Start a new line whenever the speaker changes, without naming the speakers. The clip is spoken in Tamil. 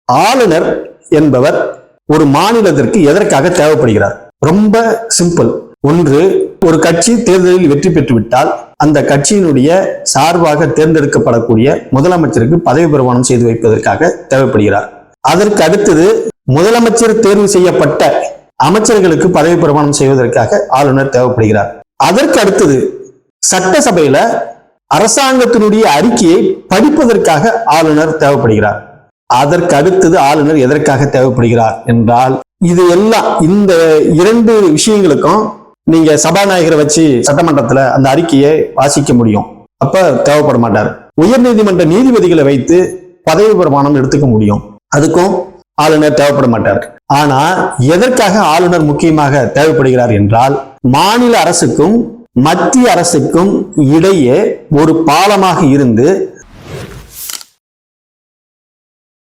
ஆளுநர் என்பவர் ஒரு மாநிலத்திற்கு எதற்காக தேவைப்படுகிறார்? ரொம்ப சிம்பிள். ஒன்று, ஒரு கட்சி தேர்தலில் வெற்றி பெற்றுவிட்டால் அந்த கட்சியினுடைய சார்பாக தேர்ந்தெடுக்கப்படக்கூடிய முதலமைச்சருக்கு பதவி பிரமாணம் செய்து வைப்பதற்காக தேவைப்படுகிறார். அதற்கு அடுத்தது, முதலமைச்சர் தேர்வு செய்யப்பட்ட அமைச்சர்களுக்கு பதவி பிரமாணம் செய்வதற்காக ஆளுநர் தேவைப்படுகிறார். அதற்கு அடுத்தது, சட்டசபையில அரசாங்கத்தினுடைய அறிக்கையை படிப்பதற்காக ஆளுநர் தேவைப்படுகிறார். அதற்கு அடுத்தது ஆளுநர் எதற்காக தேவைப்படுகிறார் என்றால், இது எல்லாம் இந்த 2 விஷயங்களுக்கும் நீங்க சபாநாயகரை வச்சு சட்டமன்றத்துல அந்த அறிக்கையை வாசிக்க முடியும். அப்ப தேவைப்பட மாட்டார். உயர்நீதிமன்ற நீதிபதிகளை வைத்து பதவி பிரமாணம் எடுத்துக்க முடியும். அதுக்கும் ஆளுநர் தேவைப்பட மாட்டார். ஆனா எதற்காக ஆளுநர் முக்கியமாக தேவைப்படுகிறார் என்றால், மாநில அரசுக்கும் மத்திய அரசுக்கும் இடையே ஒரு பாலமாக இருந்து